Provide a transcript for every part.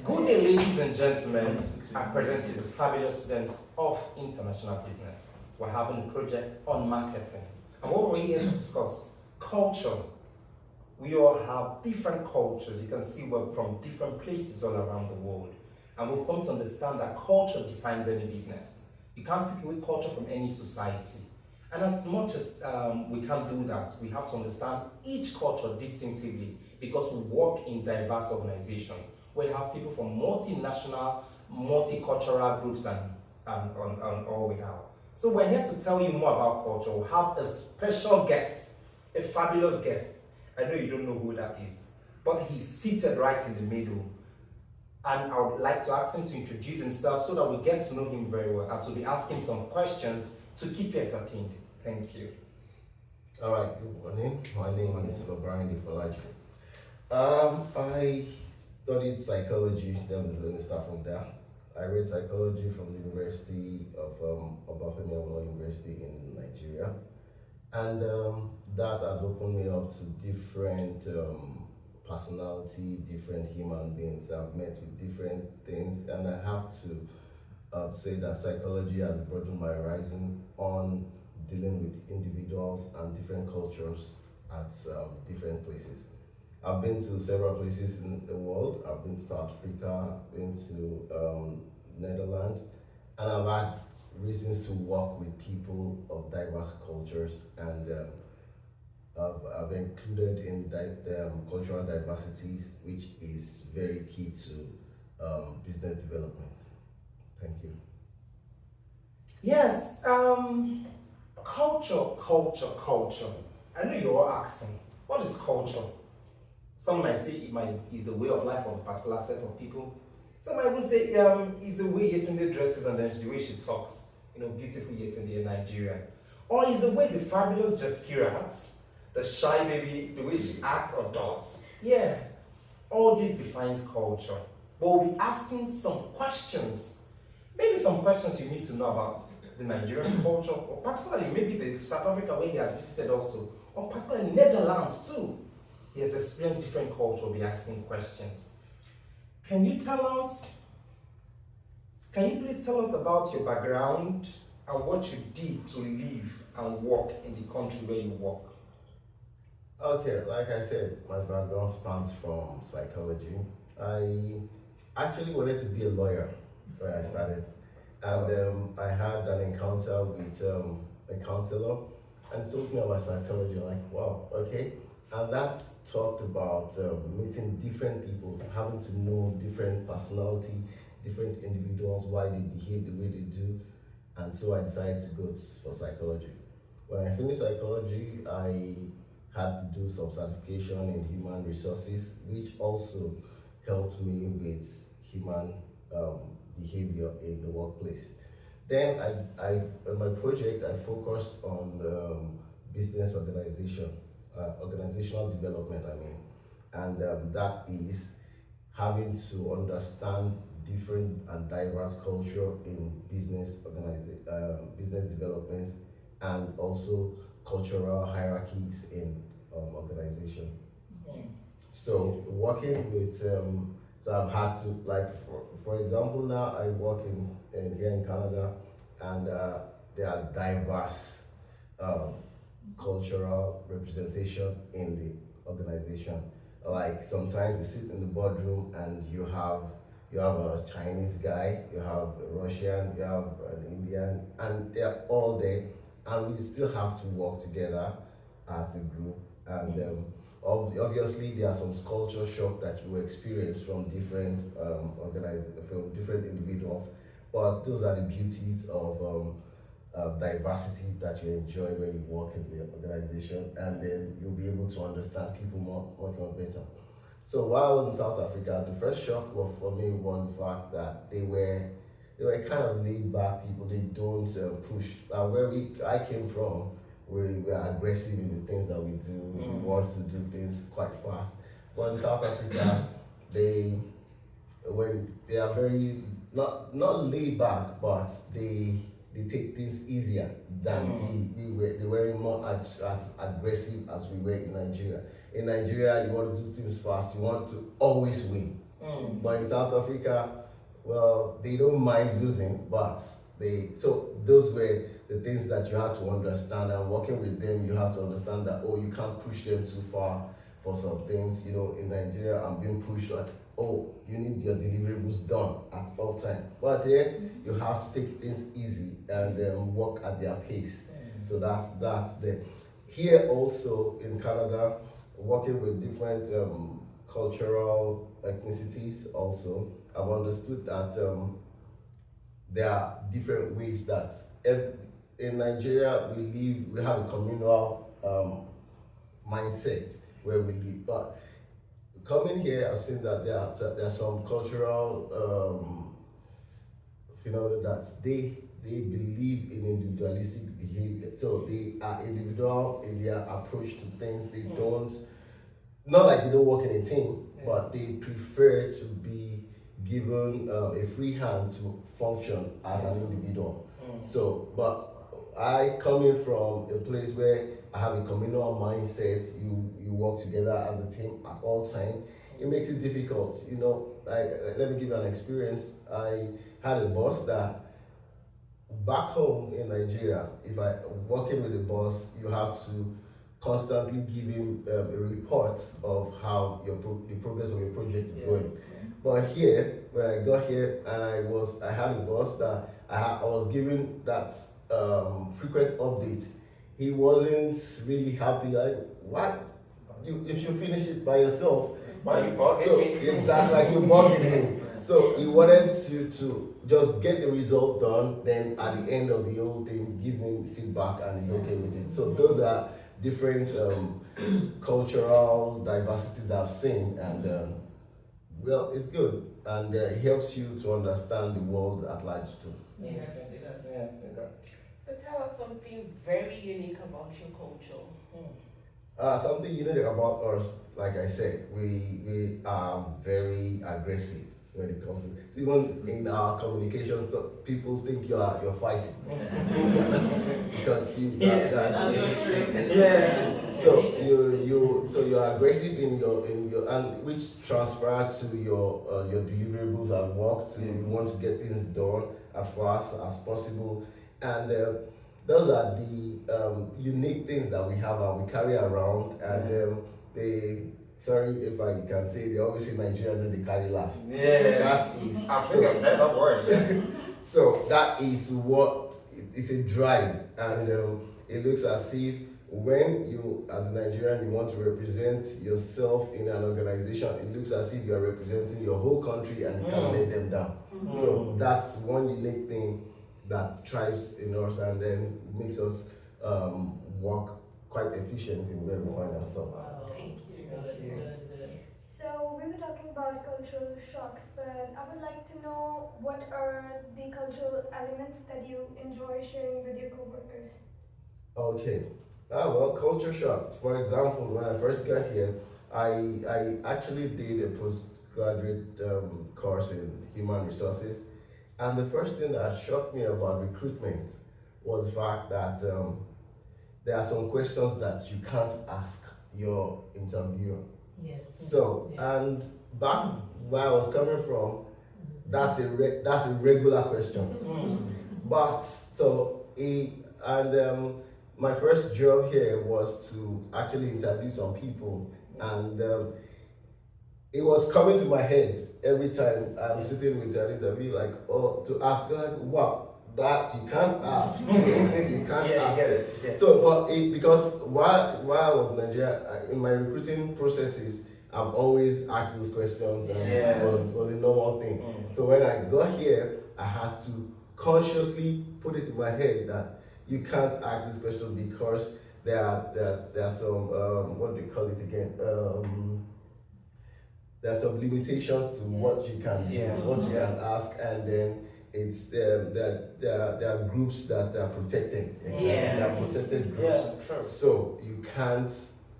Good day, ladies and gentlemen. I present you the fabulous students of international business. We're having a project on marketing. And what we're here to discuss, culture. We all have different cultures. You can see we're from different places all around the world. And we've come to understand that culture defines any business. You can't take away culture from any society. And as much as we can't do that, we have to understand each culture distinctively because we work in diverse organizations. We have people from multinational, multicultural groups and all we have. So we're here to tell you more about culture. We have a special guest, a fabulous guest. I know you don't know who that is, but he's seated right in the middle. And I would like to ask him to introduce himself so that we get to know him very well, as we'll be asking some questions to keep you entertained. Thank you. All right, good morning. My name is Brian Defolaji. I studied psychology, then let me start from there. I read psychology from the University of Obafemi Awolowo University in Nigeria. And that has opened me up to different personality, different human beings. I've met with different things, and I have to say that psychology has broadened my horizon on dealing with individuals and different cultures at different places. I've been to several places in the world. I've been to South Africa, been to Netherlands, and I've had reasons to work with people of diverse cultures, and I've included in cultural diversities, which is very key to business development. Thank you. Yes, culture. I know you're asking, what is culture? Some might say is the way of life of a particular set of people. Some might even say is the way Yetunde dresses and then the way she talks. Beautiful Yetunde in Nigeria. Or is the way the fabulous Jaskira acts, the shy baby, the way she acts or does. Yeah, all this defines culture. But we'll be asking some questions. Maybe some questions you need to know about the Nigerian culture, or particularly maybe the South Africa where he has visited also, or particularly Netherlands too. He has experienced different culture. We'll be asking questions. Can you please tell us about your background and what you did to live and work in the country where you work? Okay, like I said, my background spans from psychology. I actually wanted to be a lawyer when I started, and I had an encounter with a counselor, and he told me about psychology. Like, wow, okay. And that talked about meeting different people, having to know different personality, different individuals, why they behave the way they do. And so I decided to go for psychology. When I finished psychology, I had to do some certification in human resources, which also helped me with human behavior in the workplace. Then in my project, I focused on business organizational development, and that is having to understand different and diverse culture in business development, and also cultural hierarchies in organization. Mm. So working with so I've had to, like, for example, now I work in here in Canada, and there are diverse cultural representation in the organization. Like sometimes you sit in the boardroom and you have a Chinese guy, you have a Russian, you have an Indian, and they're all there, and we still have to work together as a group. And obviously there are some culture shock that you experience from different from different individuals, but those are the beauties of diversity that you enjoy when you work in the organization, and then you'll be able to understand people much more better. So while I was in South Africa, the first shock for me was the fact that they were kind of laid back people. They don't push. Where I came from, we are aggressive in the things that we do. We want to do things quite fast. But in South Africa, they are very not laid back, but they take things easier than they weren't more as aggressive as we were in Nigeria. In Nigeria, you want to do things fast, you want to always win. But in South Africa, well, they don't mind losing, but those were the things that you have to understand. And working with them, you have to understand that you can't push them too far for some things. In Nigeria, I'm being pushed like, you need your deliverables done at all time. But there, you have to take things easy and work at their pace. So that's there. Here also in Canada, working with different cultural ethnicities also, I've understood that there are different ways that in Nigeria we have a communal mindset where we live. But coming here, I've seen that there are some cultural phenomena that they believe in individualistic behavior. So they are individual in their approach to things. They don't, not like they don't work in a team, but they prefer to be given a free hand to function as an individual. So, but I coming from a place where I have a communal mindset, you work together as a team at all time. It makes it difficult, let me give you an experience. I had a boss that back home in Nigeria, if I working with a boss, you have to constantly give him a report of how the progress of your project is going. But here, when I got here and I had a boss that I was giving that frequent update, he wasn't really happy. Like, what? If you finish it by yourself, why are you bugging me? Exactly, like you're bugging him. So he wanted to just get the result done, then at the end of the whole thing, give him feedback and he's okay with it. So those are different cultural diversities that I've seen, and well, it's good, and it helps you to understand the world at large too. Yes, it does. Yeah, it does. So tell us something very unique about your culture. Something unique about us, like I said, we are very aggressive when it comes to even in our communication. So people think you're fighting because That's so true. Yeah. So you're aggressive in your and which transfer to your deliverables at work. To you want to get things done as fast as possible, and those are the unique things that we have and we carry around, and sorry if I can say, they always say Nigeria do they carry last. Yes. That is, I think I've heard that word. so that is what it's a drive, and it looks as if when you, as a Nigerian, you want to represent yourself in an organization, it looks as if you are representing your whole country and you can't let them down. So that's one unique thing that thrives in us, and then makes us work quite efficient in where we find ourselves. Wow. Thank you. Good. So we were talking about cultural shocks, but I would like to know what are the cultural elements that you enjoy sharing with your coworkers? Okay. Well, culture shock. For example, when I first got here, I actually did a postgraduate course in human resources, and the first thing that shocked me about recruitment was the fact that there are some questions that you can't ask your interviewer. Yes. So, and back where I was coming from, that's a regular question. But so my first job here was to actually interview some people, and it was coming to my head every time I'm sitting with an interview, like, to ask, like, wow, that you can't ask. You can't ask. Yeah. So, but because while I was in Nigeria, in my recruiting processes, I've always asked those questions, and it was a normal thing. So when I got here, I had to consciously put it in my head that you can't ask this question because there are some what do you call it again? There are some limitations to what you can do, what you can ask, and then it's there are groups that are protected. Yes. There are protected groups. Yeah, true. So you can't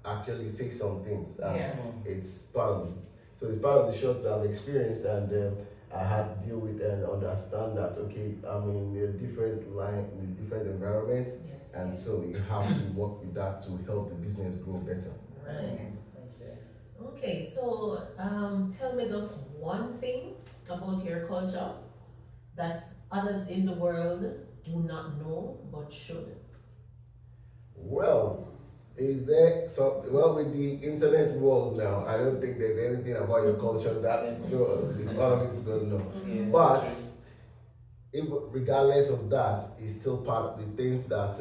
actually say some things. It's part of it's part of the shock that I've experienced, and I had to deal with and understand that I'm in a different line, in a different environment, and so you have to work with that to help the business grow better. Right. Okay, so tell me just one thing about your culture that others in the world do not know but should. Well, is there some, well, with the internet world now, I don't think there's anything about your culture that a lot of people don't know. Yeah, But true. if, regardless of that, it's still part of the things that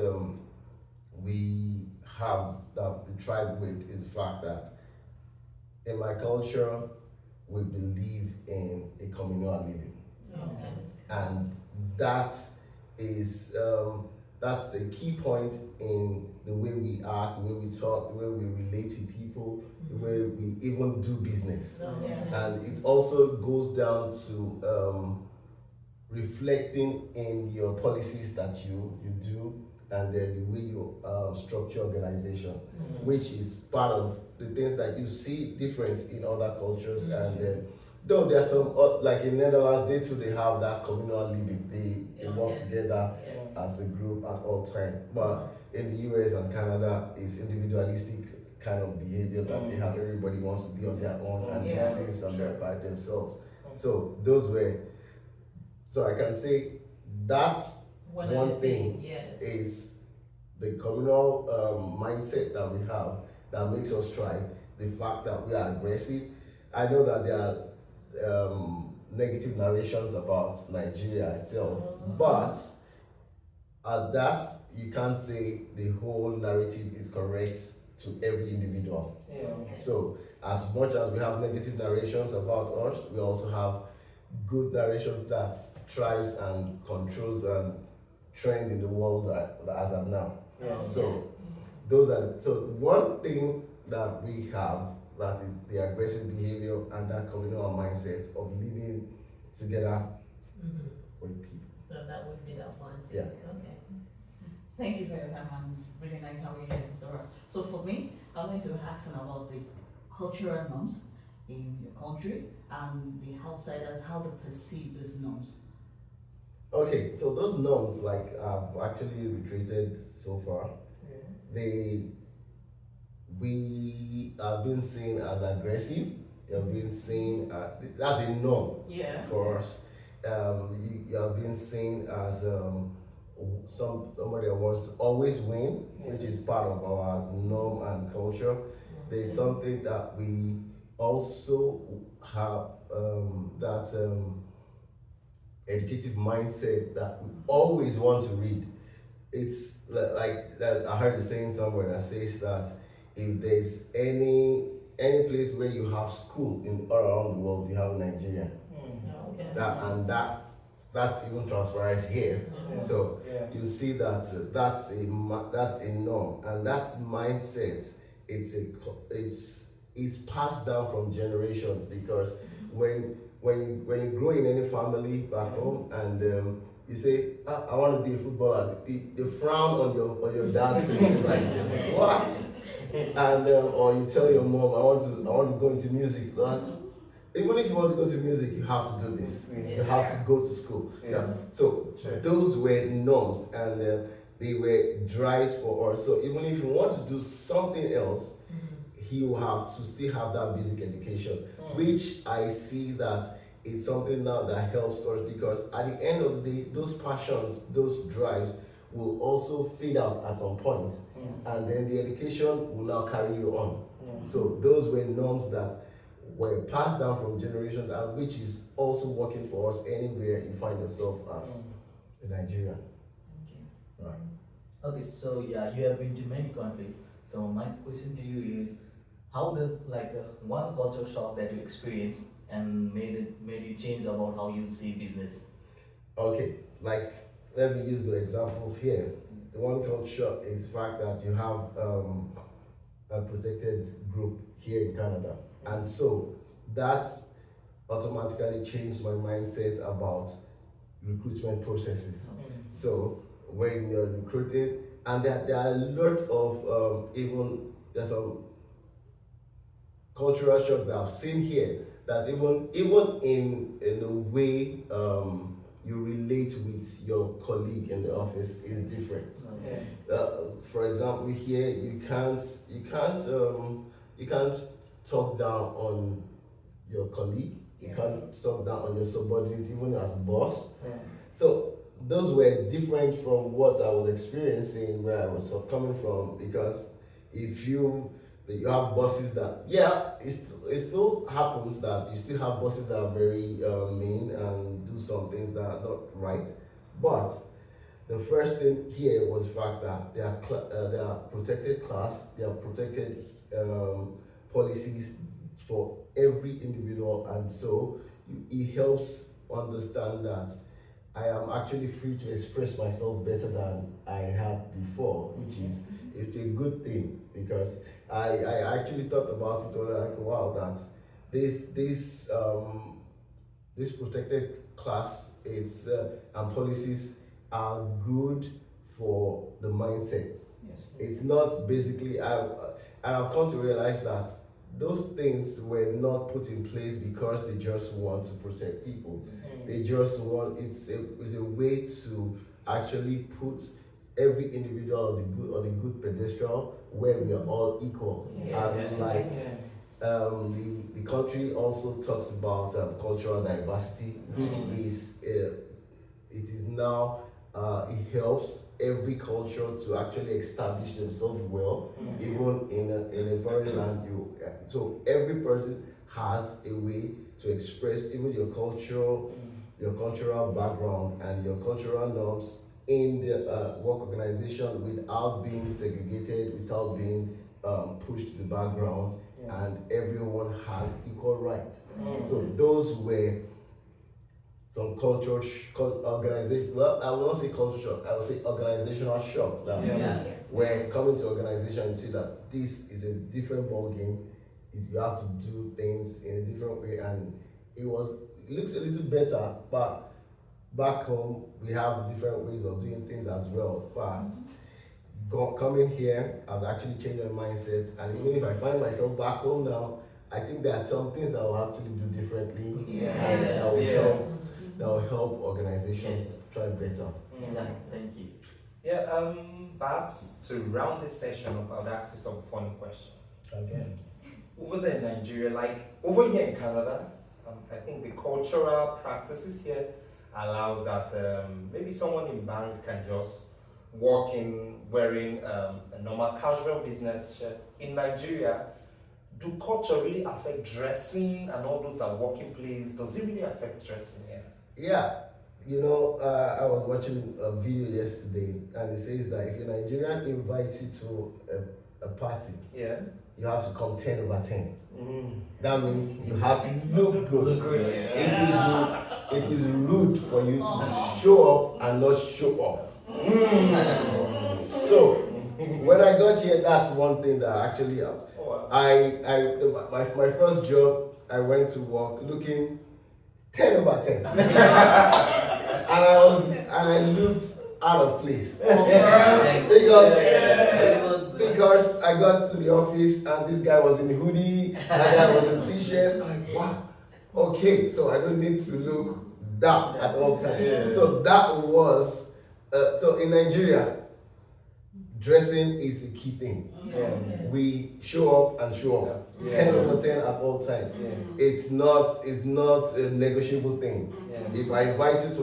we have, that we tribe with, is the fact that in my culture, we believe in a communal living. Okay. And that is that's a key point in the way we act, the way we talk, the way we relate to people, the way we even do business. Okay. And it also goes down to reflecting in your policies that you do, and then the way you structure organization, which is part of the things that you see different in other cultures. And then though there's some like in Netherlands, they too, they have that communal living, they work together as a group at all time. But in the US and Canada, it's individualistic kind of behavior that they have. Everybody wants to be on their own and do things on their by themselves. So those were, so I can say that's one thing Yes. is the communal mindset that we have that makes us thrive. The fact that we are aggressive. I know that there are negative narrations about Nigeria itself, but at that you can't say the whole narrative is correct to every individual. So as much as we have negative narrations about us, we also have good narrations that thrives and controls and trend in the world as of now. So those are so one thing that we have, that is the aggressive behavior and that communal mindset of living together with people. So that would be that one thing. Yeah. Okay. Thank you for your time, and it's really nice having you here, Mr. Rock. So for me, I'm going to ask him about the cultural norms in your country and the outsiders, how they perceive those norms. Okay, so those norms, like I've actually retreated so far, we have been seen as aggressive. You've been seen that's a norm for us. You have been seen as somebody that wants to always win, which is part of our norm and culture. There's something that we also have, that educative mindset that we always want to read. It's like that. I heard the saying somewhere that says that if there's any place where you have school in all around the world, you have Nigeria. Okay. That's even transfers here. So you see that that's a norm, and that's mindset. It's passed down from generations, because when you grow in any family back home and you say, I want to be a footballer, the frown on your dad's face is like, what? And or you tell your mom, I want to go into music. Like, even if you want to go to music, you have to do this. You have to go to school. So those were norms, and they were drives for us. So even if you want to do something else, he will have to still have that basic education, which I see that it's something now that helps us, because at the end of the day, those passions, those drives will also fade out at some point, and then the education will now carry you on. So those were norms that were passed down from generations, and which is also working for us anywhere you find yourself as a Nigerian. Thank you. Right. Okay, so yeah, you have been to many countries. So my question to you is, how does like one culture shock that you experienced and made you change about how you see business? Okay, like let me use the example here. The one culture is the fact that you have a protected group here in Canada, and so that automatically changed my mindset about recruitment processes. So when you're recruiting, and there are a lot of there's some cultural shock that I've seen here. That's even in the way you relate with your colleague in the office is different. For example, here you can't talk down on your colleague. You Yes. can't talk down on your subordinate, even as boss. Yeah. So those were different from what I was experiencing where I was coming from, because if you have bosses that it still happens that you still have bosses that are very mean and do some things that are not right, but the first thing here was the fact that they are protected class, they are protected policies for every individual, and so it helps understand that I am actually free to express myself better than I had before, which is it's a good thing, because I actually thought about it like, wow, that this protected class and policies are good for the mindset. Yes. It's not basically I've come to realize that those things were not put in place because they just want to protect people. They just want it's a way to actually put every individual on the good pedestal where we are all equal. Yes. As in, like the country also talks about cultural diversity, which is it is now it helps every culture to actually establish themselves well, even in a foreign land. So every person has a way to express even your cultural background and your cultural norms in the work organization without being segregated, without being pushed to the background, and everyone has equal right. So those were some organization. Well, I will not say culture shock. I will say organizational shocks. Where coming to organization, you see that this is a different ball game. You have to do things in a different way, and it looks a little better, but back home we have different ways of doing things as well. But coming here has actually changed my mindset, and even if I find myself back home now, I think there are some things I will actually do differently, and that will help organizations try better. Yeah, thank you. Yeah, perhaps to round this session up, I would ask you some fun questions. Again. Over there in Nigeria, like over here in Canada, I think the cultural practices here allows that maybe someone in bank can just walk in wearing a normal casual business shirt. In Nigeria, do culture really affect dressing and all those at working place? Does it really affect dressing here? Yeah, I was watching a video yesterday, and it says that if a Nigerian invites you to a party, you have to come 10 over 10. That means you have to look good. It is rude for you to show up and not show up. So when I got here, that's one thing that actually my first job, I went to work looking 10 over 10. and I looked out of place. Because I got to the office and this guy was in a hoodie, that guy was in a t-shirt. I'm like, wow, okay, so I don't need to look that at all times. So that was, so in Nigeria, dressing is a key thing. We show up and show up. 10 over 10 at all times. It's not a negotiable thing. If I invite you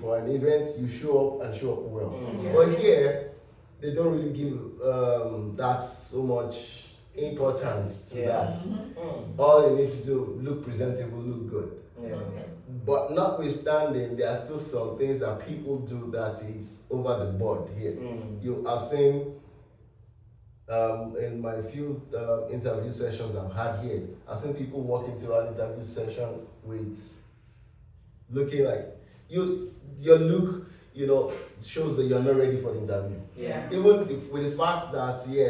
for an event, you show up and show up well. But here, they don't really give that so much importance to that. All you need to do, look presentable, look good. But notwithstanding, there are still some things that people do that is over the board here. You have seen in my few interview sessions I've had here, I've seen people walk into an interview session with looking like your look, shows that you're not ready for the interview. Even if, with the fact that you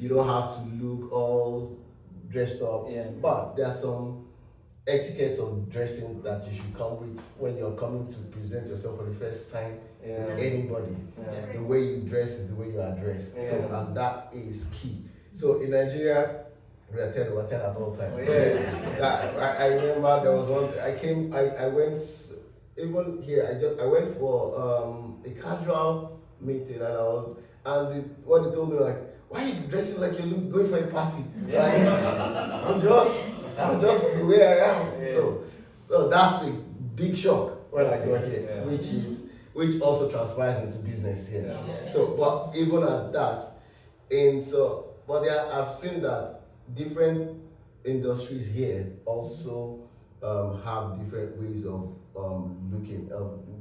don't have to look all dressed up, but there are some etiquette of dressing that you should come with when you're coming to present yourself for the first time with anybody. The way you dress is the way you are dressed. So, and that is key. So in Nigeria, we are 10 over 10 at all times. I remember there was one, I went, even here, I went for a casual meeting, and what they told me, like, why are you dressing like you're going for a party? Yeah. Like, I'm just the way I am. Yeah. So that's a big shock when I got here, Yeah. which also transpires into business here. Yeah. So, but even at that, I've seen that different industries here also have different ways of looking,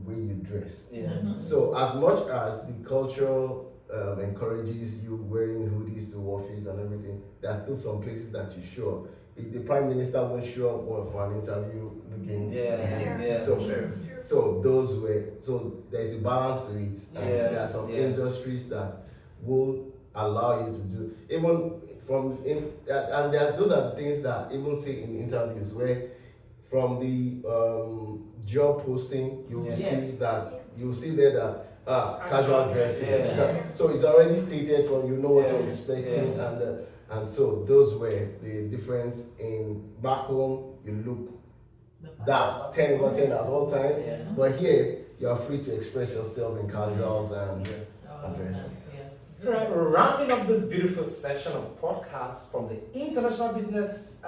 way you dress. Yeah. So as much as the culture encourages you wearing hoodies to office and everything, there are still some places that you show up. If the prime minister won't show up for an interview looking. Yeah. So, True. so there's a balance to it. And Yeah. there are some Yeah. industries that will allow you to do even those are the things that even say in interviews where from the job posting you'll Yes. see that you'll see there that casual dressing. Yeah. So it's already stated when you know what you're Yeah. expecting Yeah. and so those were the difference in back home you look that 10 over 10 at all time. Yeah. But here, you are free to express yourself in casuals and aggression. Right, we're rounding up this beautiful session of podcast from the international business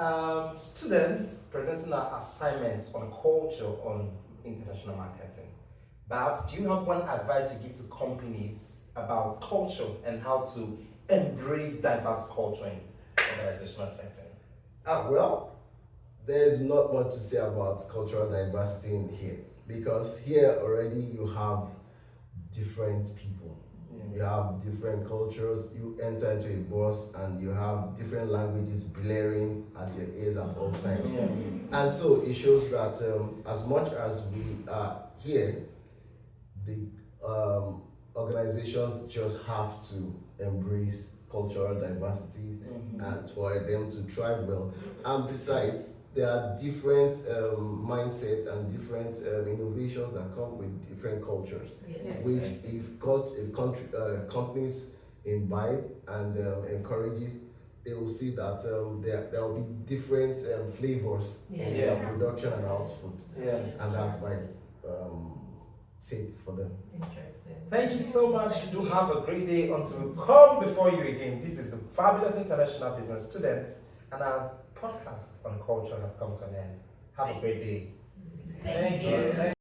students presenting our assignments on culture on international marketing. But do you have one advice you give to companies about culture and how to embrace diverse culture in organizational setting? Well, there's not much to say about cultural diversity in here because here already you have different people. You have different cultures. You enter into a bus and you have different languages blaring at your ears at all times. Yeah. And so it shows that as much as we are here, the organizations just have to embrace cultural diversity and for them to thrive well. And besides, there are different mindsets and different innovations that come with different cultures. Yes. Which if companies imbibe and encourages, they will see that there will be different flavors Yes. in Yeah. their production and output. Yeah. And that's my take for them. Interesting. Thank you so much. You do have a great day until we come before you again. This is the Fabulous International Business Students, and our podcast on culture has come to an end. Have a great day. Thank you.